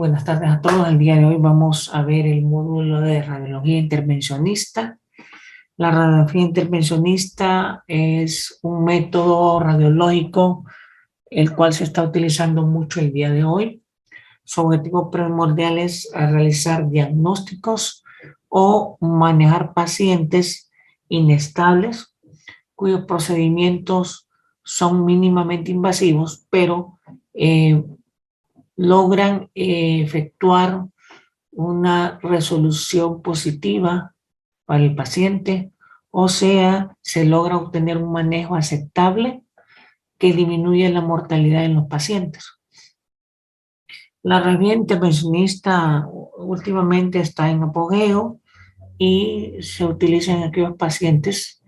Buenas tardes a todos. El día de hoy vamos a ver el módulo de radiología intervencionista. La radiología intervencionista es un método radiológico el cual se está utilizando mucho el día de hoy. Su objetivo primordial es realizar diagnósticos o manejar pacientes inestables cuyos procedimientos son mínimamente invasivos, pero logran efectuar una resolución positiva para el paciente, o sea, se logra obtener un manejo aceptable que disminuye la mortalidad en los pacientes. La radiología intervencionista últimamente está en apogeo y se utiliza en aquellos pacientes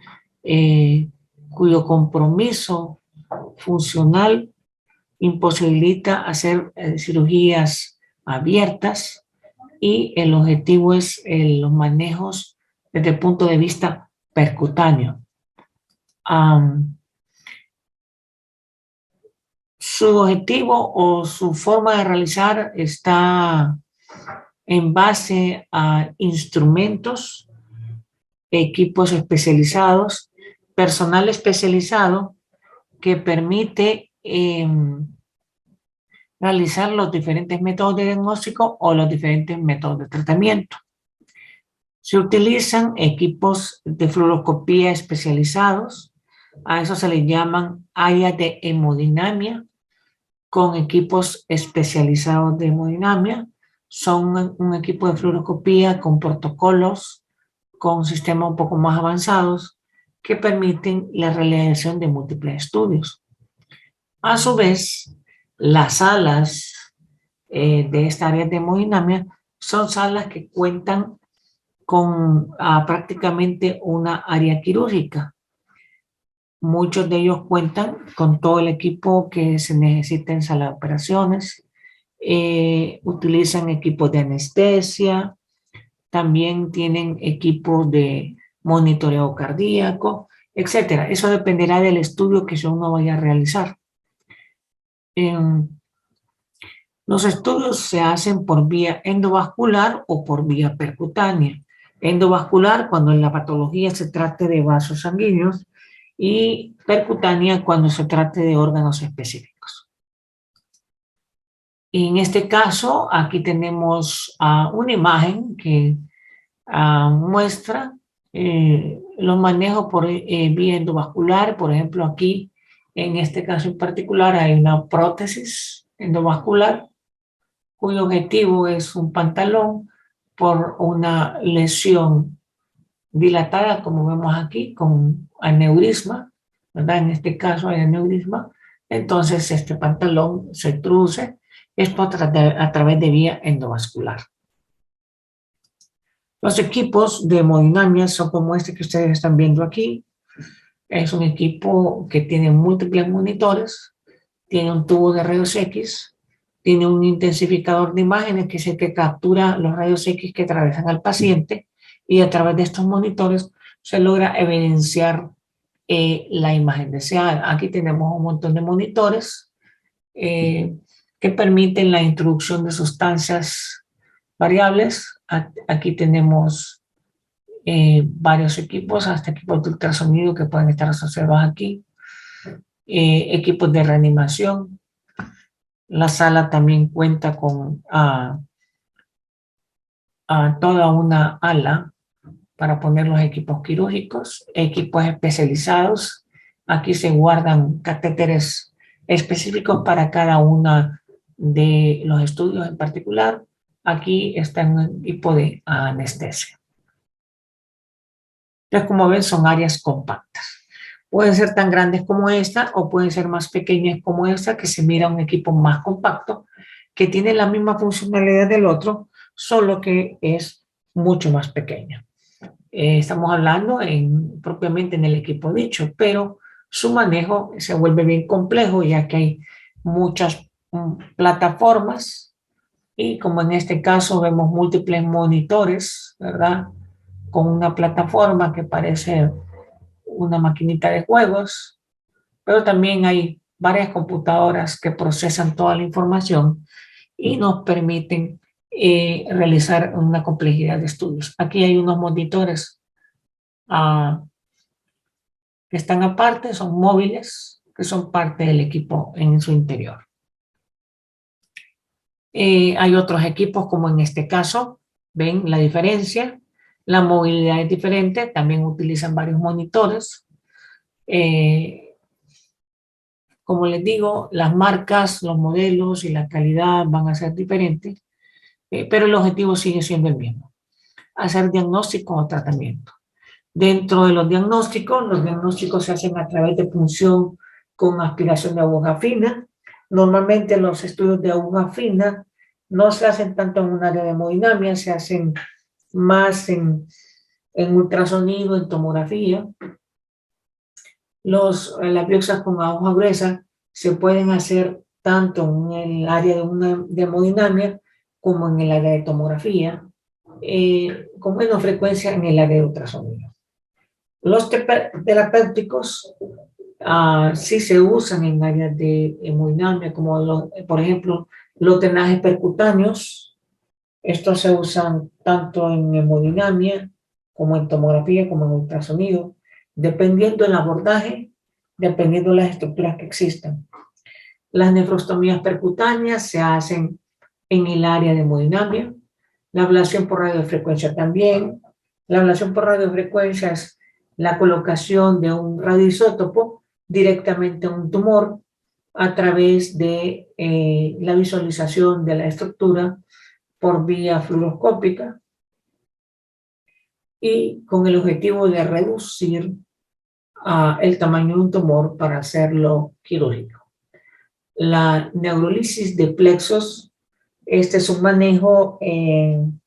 cuyo compromiso funcional imposibilita hacer cirugías abiertas y el objetivo es los manejos desde el punto de vista percutáneo. Su objetivo o su forma de realizar está en base a instrumentos, equipos especializados, personal especializado que permite realizar los diferentes métodos de diagnóstico o los diferentes métodos de tratamiento. Se utilizan equipos de fluoroscopía especializados, a eso se le llaman áreas de hemodinamia, con equipos especializados de hemodinamia. Son un equipo de fluoroscopía con protocolos, con sistemas un poco más avanzados que permiten la realización de múltiples estudios. A su vez, las salas de esta área de hemodinamia son salas que cuentan con prácticamente una área quirúrgica. Muchos de ellos cuentan con todo el equipo que se necesita en sala de operaciones, utilizan equipos de anestesia, también tienen equipos de monitoreo cardíaco, etc. Eso dependerá del estudio que uno vaya a realizar. Los estudios se hacen por vía endovascular o por vía percutánea. Endovascular cuando en la patología se trate de vasos sanguíneos y percutánea cuando se trate de órganos específicos. En este caso, aquí tenemos una imagen que muestra los manejos por vía endovascular. Por ejemplo, aquí, en este caso en particular, hay una prótesis endovascular cuyo objetivo es un pantalón por una lesión dilatada, como vemos aquí, con aneurisma, ¿verdad? En este caso hay aneurisma. Entonces, este pantalón se introduce esto a través de vía endovascular. Los equipos de hemodinamia son como este que ustedes están viendo aquí. Es un equipo que tiene múltiples monitores, tiene un tubo de rayos X, tiene un intensificador de imágenes que es el que captura los rayos X que atraviesan al paciente y a través de estos monitores se logra evidenciar la imagen deseada. Aquí tenemos un montón de monitores que permiten la introducción de sustancias variables. Aquí tenemos varios equipos, hasta equipos de ultrasonido que pueden estar asociados aquí, equipos de reanimación. La sala también cuenta con toda una ala para poner los equipos quirúrgicos, equipos especializados. Aquí se guardan catéteres específicos para cada uno de los estudios en particular. Aquí está un equipo de anestesia. Entonces, como ven, son áreas compactas. Pueden ser tan grandes como esta o pueden ser más pequeñas como esta, que se mira un equipo más compacto que tiene la misma funcionalidad del otro, solo que es mucho más pequeño. Estamos hablando propiamente en el equipo dicho, pero su manejo se vuelve bien complejo ya que hay muchas plataformas y como en este caso vemos múltiples monitores, ¿verdad? Con una plataforma que parece una maquinita de juegos, pero también hay varias computadoras que procesan toda la información y nos permiten realizar una complejidad de estudios. Aquí hay unos monitores que están aparte, son móviles, que son parte del equipo en su interior. Hay otros equipos, como en este caso, ven la diferencia, la movilidad es diferente, también utilizan varios monitores. Como les digo, las marcas, los modelos y la calidad van a ser diferentes, pero el objetivo sigue siendo el mismo: hacer diagnóstico o tratamiento. Dentro de los diagnósticos se hacen a través de punción con aspiración de aguja fina. Normalmente los estudios de aguja fina no se hacen tanto en un área de hemodinamia, se hacen más en ultrasonido, en tomografía. Las biopsias con aguja gruesa se pueden hacer tanto en el área de hemodinamia como en el área de tomografía, con menos frecuencia en el área de ultrasonido. Los terapéuticos sí se usan en áreas de hemodinamia, como por ejemplo los drenajes percutáneos. Estos se usan tanto en hemodinamia como en tomografía, como en ultrasonido, dependiendo del abordaje, dependiendo de las estructuras que existan. Las nefrostomías percutáneas se hacen en el área de hemodinamia, la ablación por radiofrecuencia también. La ablación por radiofrecuencia es la colocación de un radioisótopo directamente en un tumor a través de la visualización de la estructura por vía fluoroscópica y con el objetivo de reducir el tamaño de un tumor para hacerlo quirúrgico. La neurolisis de plexos, este es un manejo en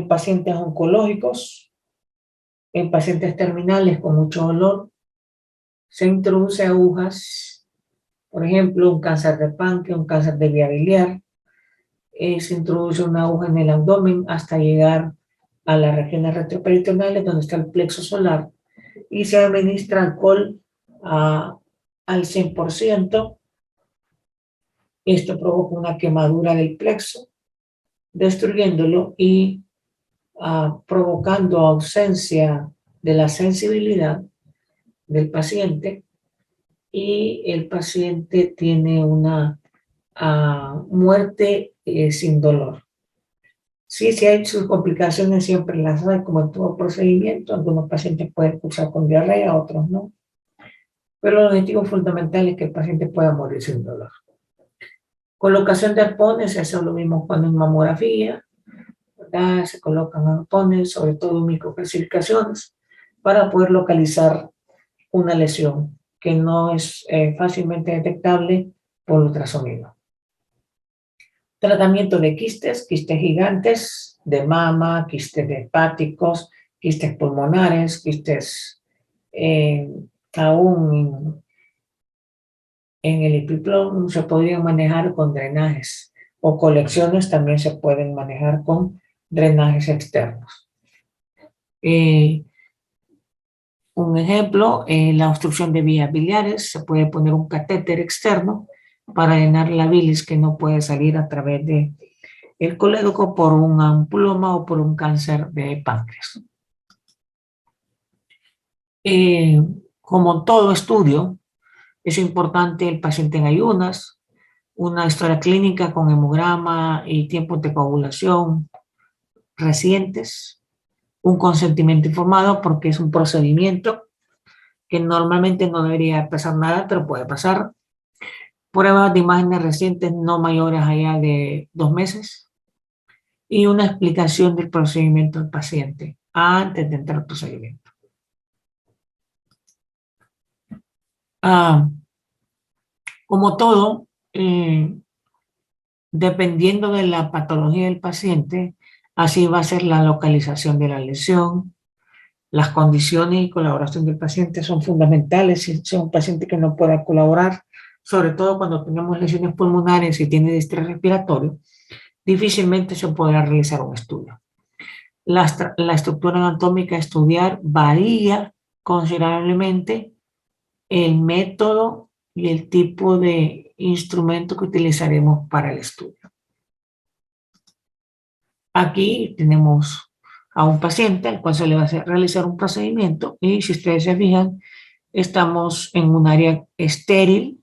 pacientes oncológicos, en pacientes terminales con mucho dolor. Se introduce agujas, por ejemplo, un cáncer de páncreas, un cáncer de vía biliar. Se introduce una aguja en el abdomen hasta llegar a las regiones retroperitoneales donde está el plexo solar y se administra alcohol al 100%. Esto provoca una quemadura del plexo, destruyéndolo y provocando ausencia de la sensibilidad del paciente, y el paciente tiene una muerte sin dolor. Sí hay sus complicaciones, siempre las hay, como en todo procedimiento. Algunos pacientes pueden cursar con diarrea, otros no. Pero el objetivo fundamental es que el paciente pueda morir sin dolor. Colocación de arpones, eso es lo mismo cuando en mamografía, ¿verdad? Se colocan arpones, sobre todo microcalcificaciones, para poder localizar una lesión que no es fácilmente detectable por ultrasonido. Tratamiento de quistes gigantes de mama, quistes hepáticos, quistes pulmonares, quistes aún en el epiplón se podrían manejar con drenajes, o colecciones también se pueden manejar con drenajes externos. Un ejemplo, la obstrucción de vías biliares, se puede poner un catéter externo para llenar la bilis que no puede salir a través de el colédoco por un ampuloma o por un cáncer de páncreas. Como todo estudio, es importante el paciente en ayunas, una historia clínica con hemograma y tiempos de coagulación recientes, un consentimiento informado, porque es un procedimiento que normalmente no debería pasar nada, pero puede pasar. Pruebas de imágenes recientes no mayores allá de 2 meses y una explicación del procedimiento del paciente antes de entrar al procedimiento. Como todo, dependiendo de la patología del paciente, así va a ser la localización de la lesión. Las condiciones y colaboración del paciente son fundamentales. Si es un paciente que no pueda colaborar, sobre todo cuando tenemos lesiones pulmonares y tiene distrés respiratorio, difícilmente se podrá realizar un estudio. La estructura anatómica a estudiar varía considerablemente el método y el tipo de instrumento que utilizaremos para el estudio. Aquí tenemos a un paciente al cual se le va a realizar un procedimiento y si ustedes se fijan, estamos en un área estéril.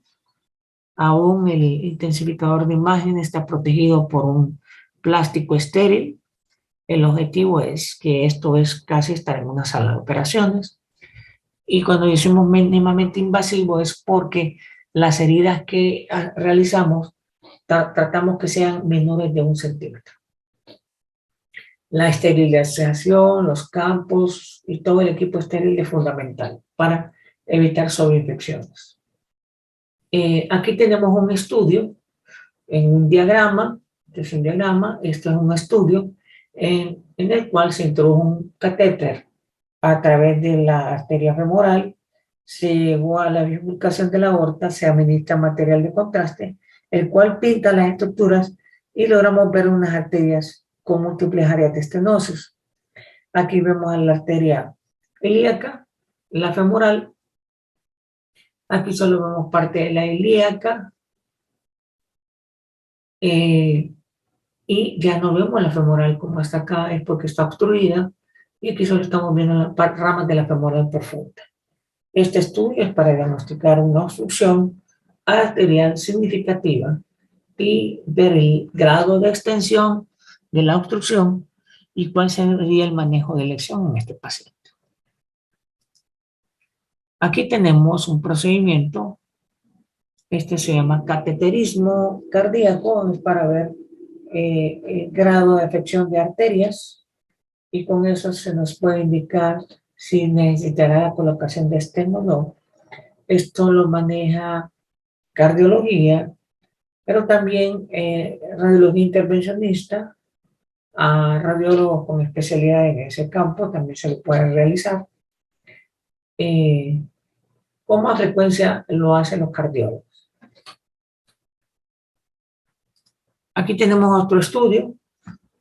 Aún el intensificador de imagen está protegido por un plástico estéril. El objetivo es que esto es casi estar en una sala de operaciones. Y cuando decimos mínimamente invasivo es porque las heridas que realizamos tratamos que sean menores de 1 centímetro. La esterilización, los campos y todo el equipo estéril es fundamental para evitar sobreinfecciones. Aquí tenemos un estudio en un diagrama, esto es un estudio en el cual se introdujo un catéter a través de la arteria femoral, se llegó a la bifurcación de la aorta, se administra material de contraste, el cual pinta las estructuras y logramos ver unas arterias con múltiples áreas de estenosis. Aquí vemos a la arteria ilíaca, la femoral, aquí solo vemos parte de la ilíaca, y ya no vemos la femoral como está acá, es porque está obstruida, y aquí solo estamos viendo las ramas de la femoral profunda. Este estudio es para diagnosticar una obstrucción arterial significativa y ver el grado de extensión de la obstrucción y cuál sería el manejo de elección en este paciente. Aquí tenemos un procedimiento, este se llama cateterismo cardíaco, es para ver el grado de afección de arterias y con eso se nos puede indicar si necesitará la colocación de esteno o no. Esto lo maneja cardiología, pero también radiología intervencionista, a radiólogos con especialidad en ese campo también se lo pueden realizar. Con más frecuencia lo hacen los cardiólogos. Aquí tenemos otro estudio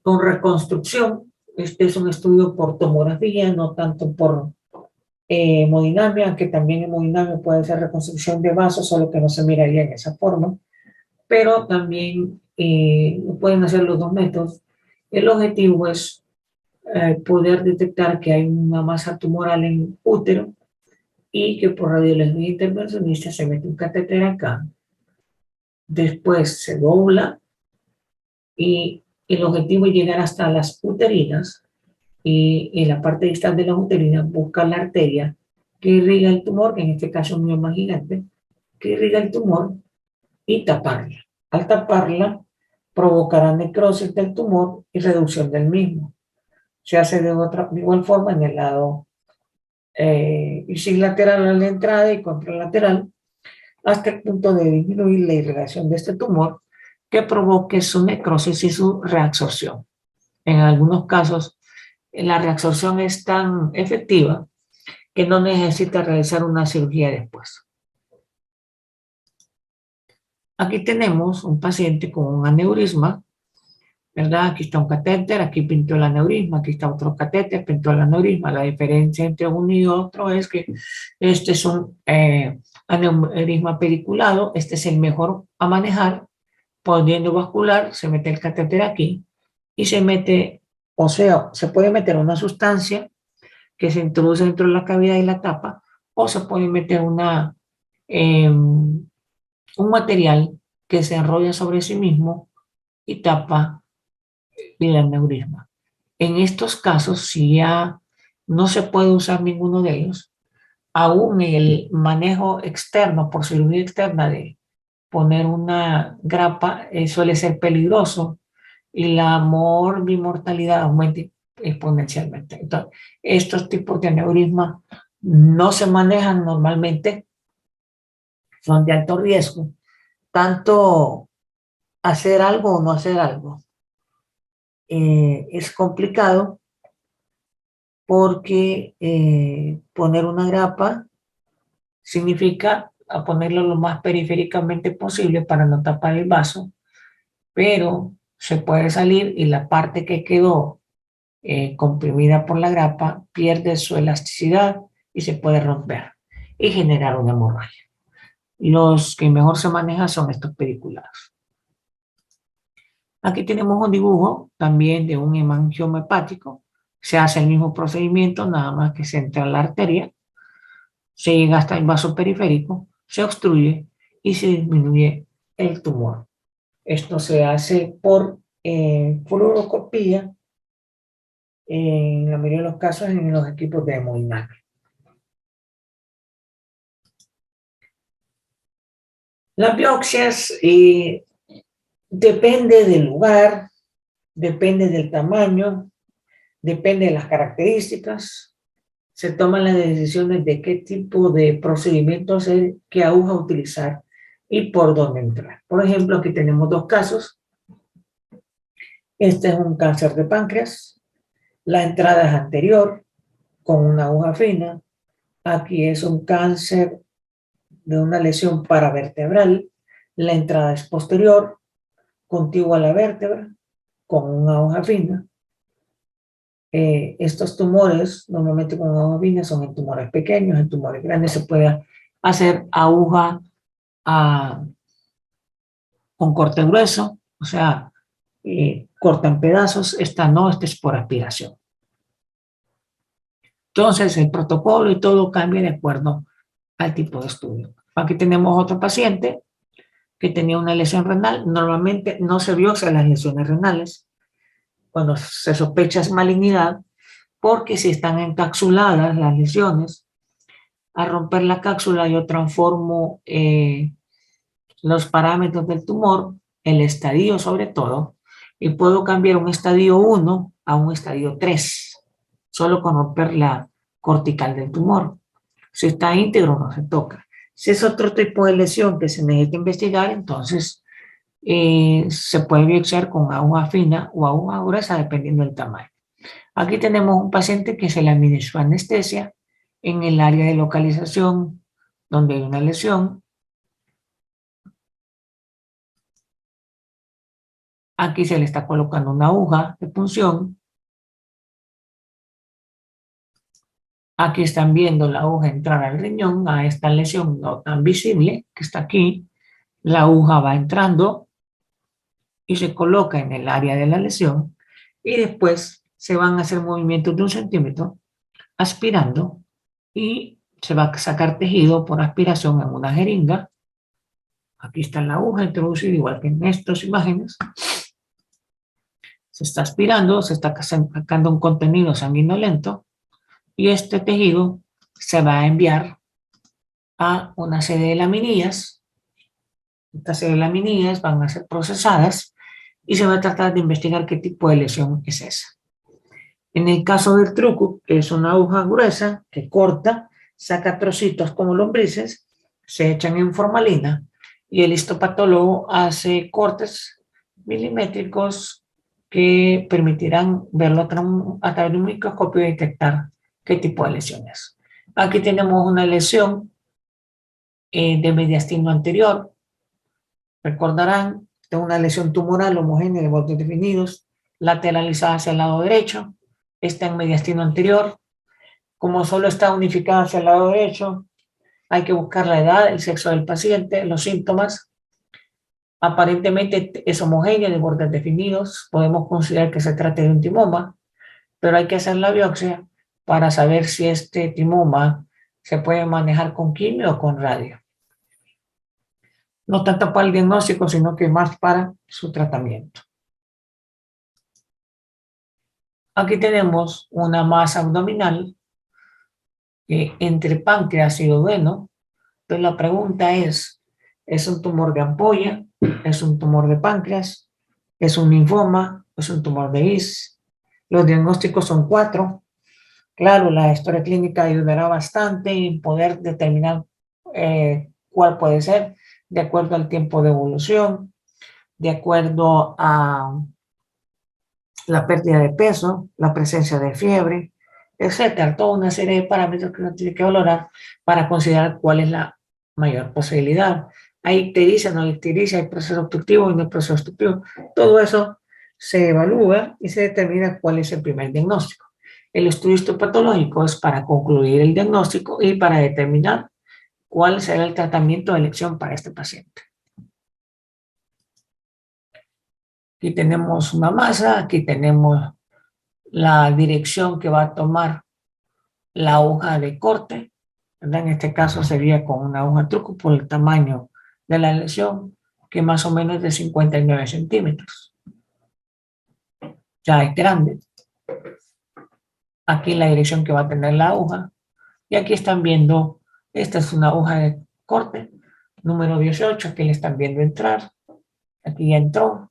con reconstrucción. Este es un estudio por tomografía, no tanto por hemodinamia, aunque también hemodinamia puede ser reconstrucción de vasos, solo que no se miraría en esa forma. Pero también pueden hacer los dos métodos. El objetivo es poder detectar que hay una masa tumoral en útero y que por radiología intervencionista se mete un catéter acá. Después se dobla y el objetivo es llegar hasta las uterinas y en la parte distal de las uterinas buscar la arteria que irriga el tumor, que en este caso es un mioma gigante, que irriga el tumor y taparla. Al taparla provocará necrosis del tumor y reducción del mismo. Se hace de igual forma en el lado lateral a la entrada y contralateral hasta el punto de disminuir la irrigación de este tumor que provoque su necrosis y su reabsorción. En algunos casos, la reabsorción es tan efectiva que no necesita realizar una cirugía después. Aquí tenemos un paciente con un aneurisma, ¿verdad? Aquí está un catéter, aquí pintó el aneurisma, aquí está otro catéter, pintó el aneurisma. La diferencia entre uno y otro es que este es un aneurisma pediculado, este es el mejor a manejar, poniendo vascular, se mete el catéter aquí y se mete, o sea, se puede meter una sustancia que se introduce dentro de la cavidad y la tapa, o se puede meter un material que se enrolla sobre sí mismo y tapa el aneurisma. En estos casos, si ya no se puede usar ninguno de ellos, aún el manejo externo por cirugía externa de poner una grapa suele ser peligroso y la mortalidad aumenta exponencialmente. Entonces, estos tipos de aneurisma no se manejan normalmente, son de alto riesgo, tanto hacer algo o no hacer algo. Es complicado porque poner una grapa significa ponerlo lo más periféricamente posible para no tapar el vaso, pero se puede salir y la parte que quedó comprimida por la grapa pierde su elasticidad y se puede romper y generar una hemorragia. Los que mejor se manejan son estos pediculados. Aquí tenemos un dibujo también de un hemangioma hepático. Se hace el mismo procedimiento, nada más que se entra en la arteria, se llega hasta el vaso periférico, se obstruye y se disminuye el tumor. Esto se hace por fluoroscopía, en la mayoría de los casos en los equipos de hemodinamia. Las biopsias depende del lugar, depende del tamaño, depende de las características. Se toman las decisiones de qué tipo de procedimiento hacer, qué aguja utilizar y por dónde entrar. Por ejemplo, aquí tenemos dos casos. Este es un cáncer de páncreas. La entrada es anterior, con una aguja fina. Aquí es un cáncer de una lesión paravertebral. La entrada es posterior, contigua a la vértebra, con una aguja fina. Estos tumores, normalmente con aguja fina, son en tumores pequeños. En tumores grandes se puede hacer aguja con corte grueso, o sea, corta en pedazos. Esta no, esta es por aspiración. Entonces, el protocolo y todo cambia de acuerdo al tipo de estudio. Aquí tenemos otro paciente que tenía una lesión renal. Normalmente no se biopsia las lesiones renales cuando se sospecha malignidad, porque si están encapsuladas las lesiones, al romper la cápsula yo transformo los parámetros del tumor, el estadio sobre todo, y puedo cambiar un estadio 1 a un estadio 3, solo con romper la cortical del tumor. Si está íntegro, no se toca. Si es otro tipo de lesión que se necesita investigar, entonces se puede biopsiar con aguja fina o aguja gruesa, dependiendo del tamaño. Aquí tenemos un paciente que se le administró anestesia en el área de localización donde hay una lesión. Aquí se le está colocando una aguja de punción. Aquí están viendo la aguja entrar al riñón, a esta lesión no tan visible que está aquí. La aguja va entrando y se coloca en el área de la lesión y después se van a hacer movimientos de 1 centímetro aspirando y se va a sacar tejido por aspiración en una jeringa. Aquí está la aguja introducida igual que en estas imágenes. Se está aspirando, se está sacando un contenido sanguinolento y este tejido se va a enviar a una serie de laminillas. Estas serie de laminillas van a ser procesadas y se va a tratar de investigar qué tipo de lesión es esa. En el caso del truco, que es una aguja gruesa que corta, saca trocitos como lombrices, se echan en formalina y el histopatólogo hace cortes milimétricos que permitirán verlo a través de un microscopio y detectar qué tipo de lesiones. Aquí tenemos una lesión de mediastino anterior. Recordarán, de una lesión tumoral homogénea de bordes definidos, lateralizada hacia el lado derecho. Está en mediastino anterior. Como solo está unificada hacia el lado derecho, hay que buscar la edad, el sexo del paciente, los síntomas. Aparentemente es homogénea de bordes definidos. Podemos considerar que se trata de un timoma, pero hay que hacer la biopsia para saber si este timoma se puede manejar con quimio o con radio. No tanto para el diagnóstico, sino que más para su tratamiento. Aquí tenemos una masa abdominal entre páncreas y duodeno. Entonces la pregunta ¿es un tumor de ampolla? ¿Es un tumor de páncreas? ¿Es un linfoma? ¿Es un tumor de IS? Los diagnósticos son 4. Claro, la historia clínica ayudará bastante en poder determinar cuál puede ser, de acuerdo al tiempo de evolución, de acuerdo a la pérdida de peso, la presencia de fiebre, etcétera. Toda una serie de parámetros que uno tiene que valorar para considerar cuál es la mayor posibilidad. Hay ictericia, no hay ictericia, hay proceso obstructivo y no hay proceso obstructivo. Todo eso se evalúa y se determina cuál es el primer diagnóstico. El estudio histopatológico es para concluir el diagnóstico y para determinar cuál será el tratamiento de elección para este paciente. Aquí tenemos una masa, aquí tenemos la dirección que va a tomar la aguja de corte, ¿verdad? En este caso sería con una aguja truco por el tamaño de la lesión, que más o menos es de 59 centímetros. Ya es grande. Aquí la dirección que va a tener la aguja. Y aquí están viendo, esta es una aguja de corte, número 18, aquí le están viendo entrar. Aquí ya entró.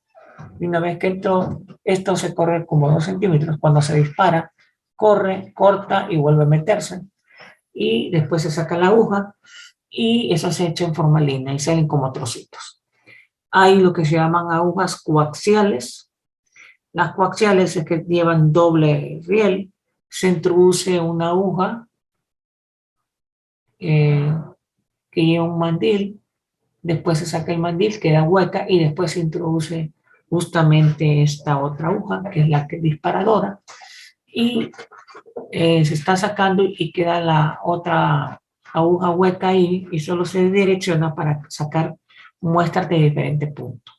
Y una vez que entró, esto se corre como 2 centímetros. Cuando se dispara, corre, corta y vuelve a meterse. Y después se saca la aguja y eso se echa en formalina y salen como trocitos. Hay lo que se llaman agujas coaxiales. Las coaxiales es que llevan doble riel. Se introduce una aguja eh, que lleva un mandil, después se saca el mandil, queda hueca y después se introduce justamente esta otra aguja, que es la que disparadora, y se está sacando y queda la otra aguja hueca ahí y solo se direcciona para sacar muestras de diferentes puntos.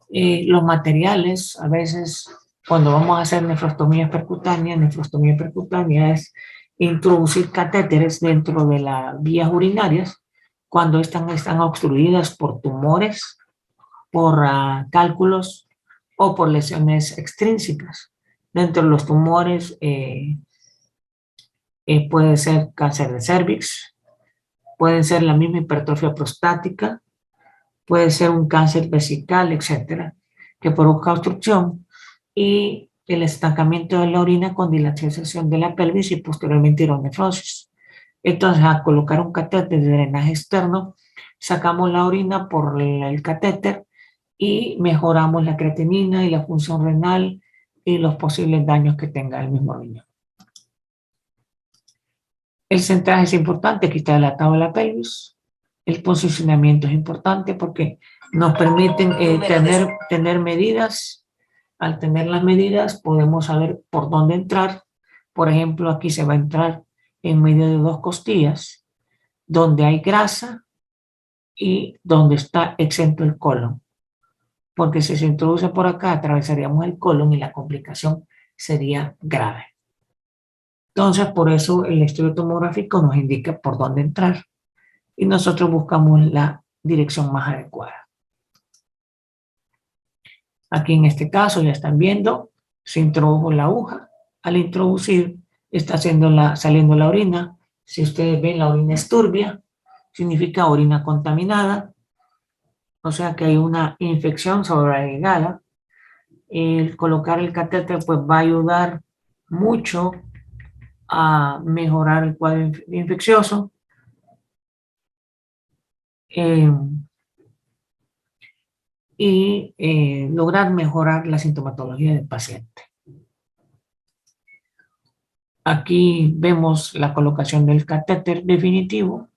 Los materiales, a veces cuando vamos a hacer nefrostomía percutánea es introducir catéteres dentro de las vías urinarias cuando están obstruidas por tumores, por cálculos o por lesiones extrínsecas. Dentro de los tumores puede ser cáncer de cervix, puede ser la misma hipertrofia prostática, puede ser un cáncer vesical, etcétera, que provoca obstrucción y el estancamiento de la orina con dilatación de la pelvis y posteriormente hidronefrosis. Entonces, al colocar un catéter de drenaje externo, sacamos la orina por el catéter y mejoramos la creatinina y la función renal y los posibles daños que tenga el mismo riñón. El centraje es importante, aquí está dilatado la pelvis. El posicionamiento es importante porque nos permiten tener medidas. Al tener las medidas podemos saber por dónde entrar. Por ejemplo, aquí se va a entrar en medio de dos costillas, donde hay grasa y donde está exento el colon. Porque si se introduce por acá, atravesaríamos el colon y la complicación sería grave. Entonces, por eso el estudio tomográfico nos indica por dónde entrar y nosotros buscamos la dirección más adecuada. Aquí en este caso ya están viendo, se introdujo la aguja. Al introducir, está saliendo la orina. Si ustedes ven, la orina es turbia, significa orina contaminada, o sea que hay una infección sobreagregada. El colocar el catéter pues va a ayudar mucho a mejorar el cuadro infeccioso. Y lograr mejorar la sintomatología del paciente. Aquí vemos la colocación del catéter definitivo,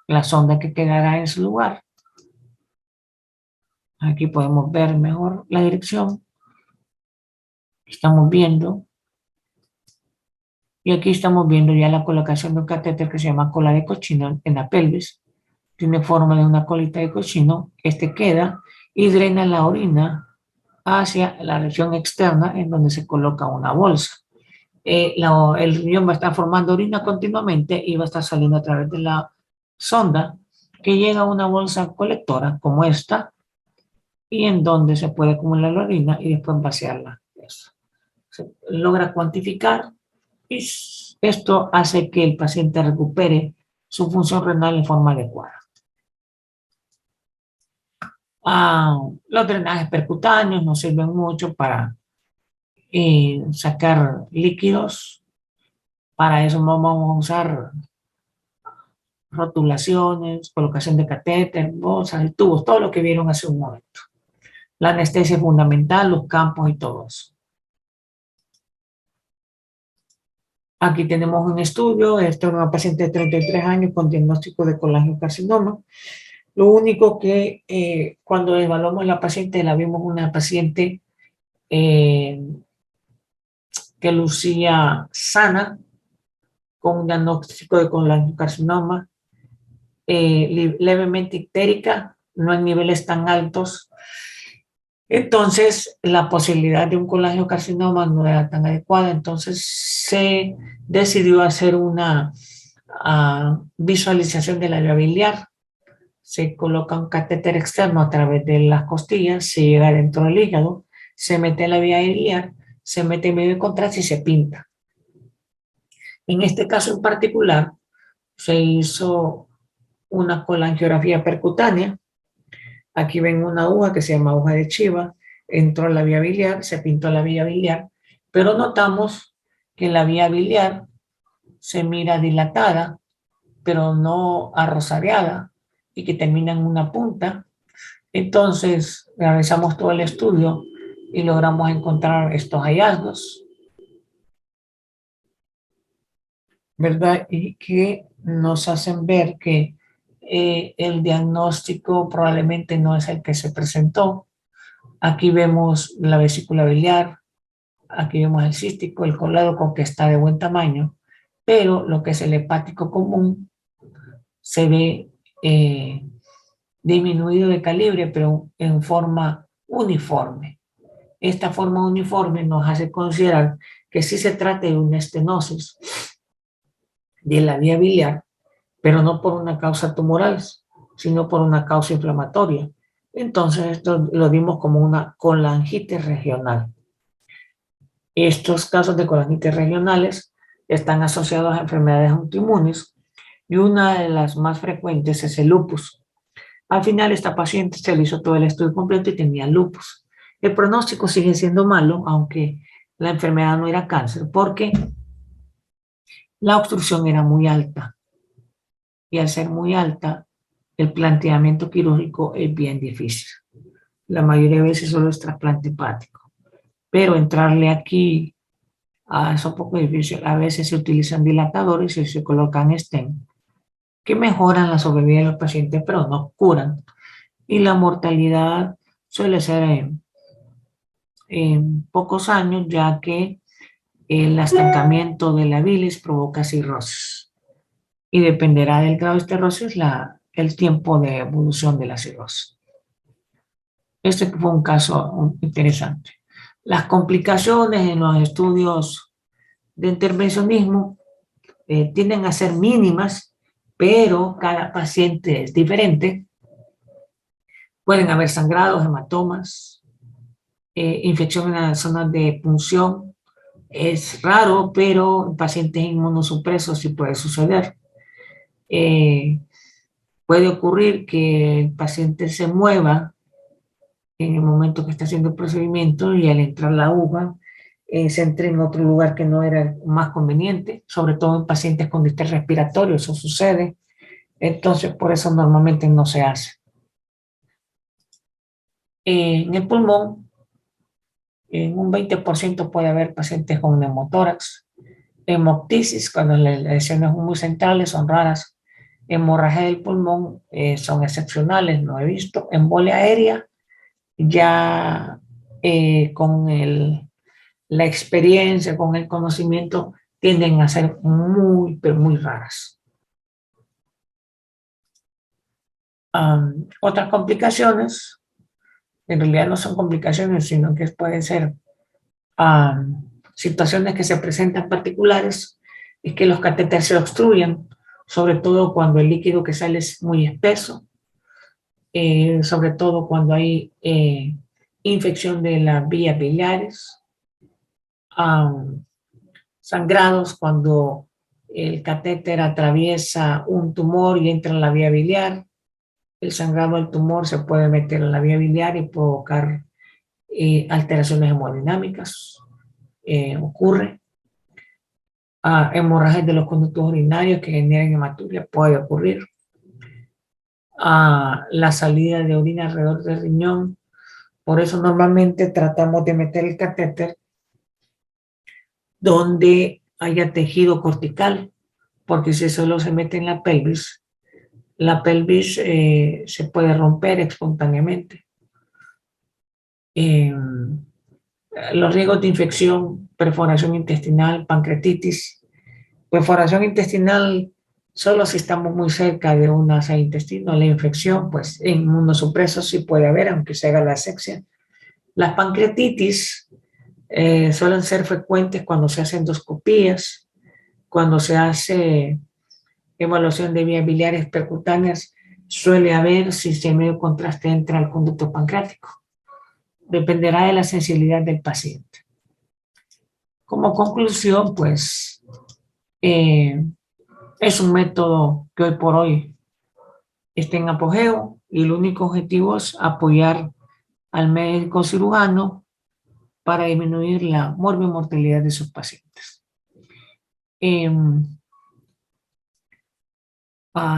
la sonda que quedará en su lugar. Aquí podemos ver mejor la dirección. Estamos viendo. Y aquí estamos viendo ya la colocación de un catéter que se llama cola de cochino en la pelvis. Tiene forma de una colita de cochino. Este queda y drena la orina hacia la región externa en donde se coloca una bolsa. El riñón va a estar formando orina continuamente y va a estar saliendo a través de la sonda que llega a una bolsa colectora como esta y en donde se puede acumular la orina y después vaciarla. Se logra cuantificar y esto hace que el paciente recupere su función renal en forma adecuada. Los drenajes percutáneos nos sirven mucho para sacar líquidos. Para eso vamos a usar rotulaciones, colocación de catéter, bolsas, tubos, todo lo que vieron hace un momento. La anestesia es fundamental, los campos y todo eso. Aquí tenemos un estudio, esto es una paciente de 33 años con diagnóstico de colangiocarcinoma. Lo único que cuando evaluamos a la paciente, la vimos una paciente que lucía sana, con un diagnóstico de colangiocarcinoma, levemente ictérica, no en niveles tan altos. Entonces, la posibilidad de un colangiocarcinoma no era tan adecuada. Entonces, se decidió hacer una visualización de la vía biliar. Se coloca un catéter externo a través de las costillas, se llega dentro del hígado, se mete en la vía biliar, se mete en medio de contraste y se pinta. En este caso en particular, se hizo una colangiografía percutánea. Aquí ven una aguja que se llama aguja de Chiva, entró en la vía biliar, se pintó la vía biliar, pero notamos que la vía biliar se mira dilatada, pero no arrosareada, y que termina en una punta. Entonces, realizamos todo el estudio y logramos encontrar estos hallazgos, ¿verdad? Y que nos hacen ver que el diagnóstico probablemente no es el que se presentó. Aquí vemos la vesícula biliar, aquí vemos el cístico, el colédoco que está de buen tamaño, pero lo que es el hepático común se ve disminuido de calibre, pero en forma uniforme. Esta forma uniforme nos hace considerar que sí se trata de una estenosis de la vía biliar, pero no por una causa tumoral, sino por una causa inflamatoria. Entonces, esto lo vimos como una colangitis regional. Estos casos de colangitis regionales están asociados a enfermedades autoinmunes y una de las más frecuentes es el lupus. Al final, esta paciente se le hizo todo el estudio completo y tenía lupus. El pronóstico sigue siendo malo, aunque la enfermedad no era cáncer, porque la obstrucción era muy alta. Y al ser muy alta, el planteamiento quirúrgico es bien difícil. La mayoría de veces solo es trasplante hepático. Pero entrarle aquí es un poco difícil. A veces se utilizan dilatadores y se colocan stent, que mejoran la sobrevida de los pacientes, pero no curan. Y la mortalidad suele ser en pocos años, ya que el estancamiento de la bilis provoca cirrosis. Y dependerá del grado de cirrosis el tiempo de evolución de la cirrosis. Este fue un caso interesante. Las complicaciones en los estudios de intervencionismo tienden a ser mínimas, pero cada paciente es diferente. Pueden haber sangrados, hematomas, infección en las zonas de punción. Es raro, pero en pacientes inmunosupresos sí puede suceder. Puede ocurrir que el paciente se mueva en el momento que está haciendo el procedimiento y al entrar la aguja se entre en otro lugar que no era el más conveniente, sobre todo en pacientes con distrés respiratorio, eso sucede. Entonces, por eso normalmente no se hace. En el pulmón, en un 20% puede haber pacientes con neumotórax. Hemoptisis, cuando las lesiones muy centrales son raras. Hemorragia del pulmón son excepcionales, no he visto. Embolia aérea, ya con la experiencia, con el conocimiento, tienden a ser muy, pero muy raras. Otras complicaciones, en realidad no son complicaciones, sino que pueden ser situaciones que se presentan particulares, es que los catéteres se obstruyen, sobre todo cuando el líquido que sale es muy espeso, sobre todo cuando hay infección de las vías biliares, sangrados cuando el catéter atraviesa un tumor y entra en la vía biliar. El sangrado del tumor se puede meter en la vía biliar y provocar alteraciones hemodinámicas. Ocurre. Hemorragias de los conductos urinarios que generan hematuria puede ocurrir. La salida de orina alrededor del riñón. Por eso normalmente tratamos de meter el catéter donde haya tejido cortical, porque si solo se mete en la pelvis se puede romper espontáneamente. Los riesgos de infección, perforación intestinal, pancreatitis. Perforación intestinal Solo si estamos muy cerca de una asa de intestino, la infección, pues en inmunosupresos sí puede haber, aunque se haga la asepsia. Las pancreatitis suelen ser frecuentes cuando se hacen endoscopías, cuando se hace evaluación de vías biliares percutáneas, suele haber sistema de contraste entra al conducto pancreático. Dependerá de la sensibilidad del paciente. Como conclusión, pues, es un método que hoy por hoy está en apogeo y el único objetivo es apoyar al médico cirujano para disminuir la morbimortalidad de sus pacientes.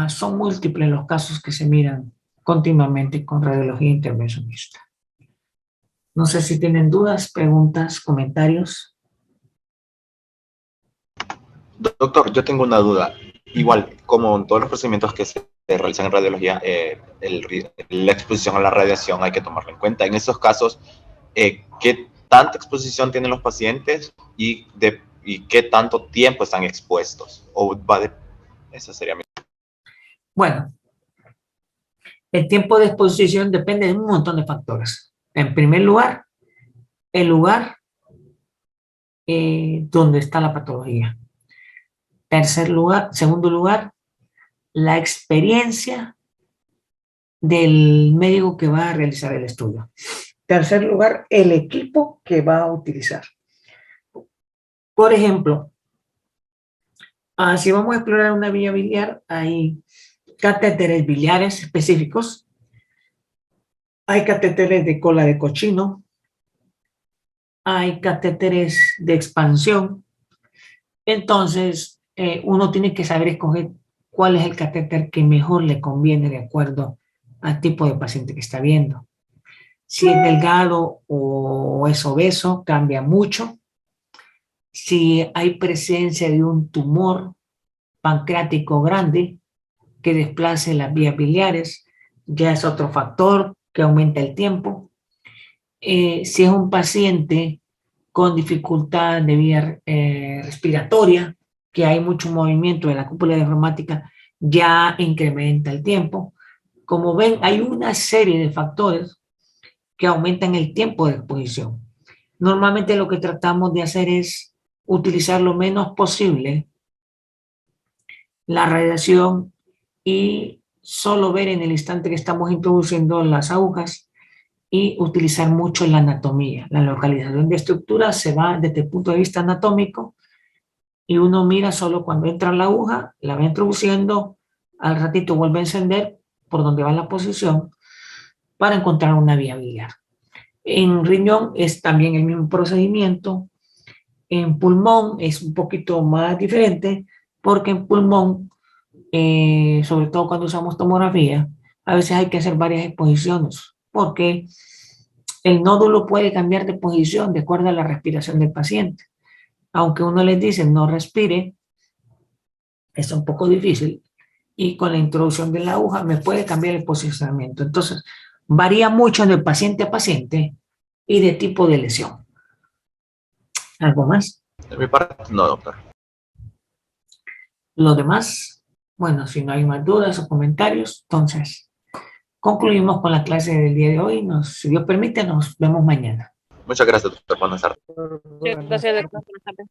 Son múltiples los casos que se miran continuamente con radiología intervencionista. No sé si tienen dudas, preguntas, comentarios. Doctor, yo tengo una duda. Igual, como en todos los procedimientos que se realizan en radiología, la exposición a la radiación hay que tomarlo en cuenta. En esos casos, ¿qué tanta exposición tienen los pacientes y qué tanto tiempo están expuestos? Esa sería mi... Bueno, el tiempo de exposición depende de un montón de factores. En primer lugar, el lugar donde está la patología. Segundo lugar, la experiencia del médico que va a realizar el estudio. Tercer lugar, el equipo que va a utilizar. Por ejemplo, si vamos a explorar una vía biliar, hay catéteres biliares específicos, hay catéteres de cola de cochino, hay catéteres de expansión. Entonces, uno tiene que saber escoger cuál es el catéter que mejor le conviene de acuerdo al tipo de paciente que está viendo. Si es delgado o es obeso, cambia mucho. Si hay presencia de un tumor pancreático grande que desplace las vías biliares, ya es otro factor que aumenta el tiempo. Si es un paciente con dificultad de vía respiratoria, que hay mucho movimiento de la cúpula diafragmática, ya incrementa el tiempo. Como ven, hay una serie de factores que aumentan el tiempo de exposición. Normalmente lo que tratamos de hacer es utilizar lo menos posible la radiación y solo ver en el instante que estamos introduciendo las agujas y utilizar mucho la anatomía. La localización de estructuras se va desde el punto de vista anatómico y uno mira solo cuando entra la aguja, la va introduciendo, al ratito vuelve a encender por donde va la posición para encontrar una vía biliar. En riñón es también el mismo procedimiento. En pulmón es un poquito más diferente porque en pulmón, sobre todo cuando usamos tomografía, a veces hay que hacer varias exposiciones porque el nódulo puede cambiar de posición de acuerdo a la respiración del paciente. Aunque uno les dice no respire, es un poco difícil y con la introducción de la aguja me puede cambiar el posicionamiento. Entonces, varía mucho de paciente a paciente y de tipo de lesión. ¿Algo más? De mi parte, no, doctor. Lo demás, bueno, si no hay más dudas o comentarios, entonces concluimos con la clase del día de hoy. Si Dios permite, nos vemos mañana. Muchas gracias, doctor. Buenas tardes. Gracias, doctor. Buenas tardes.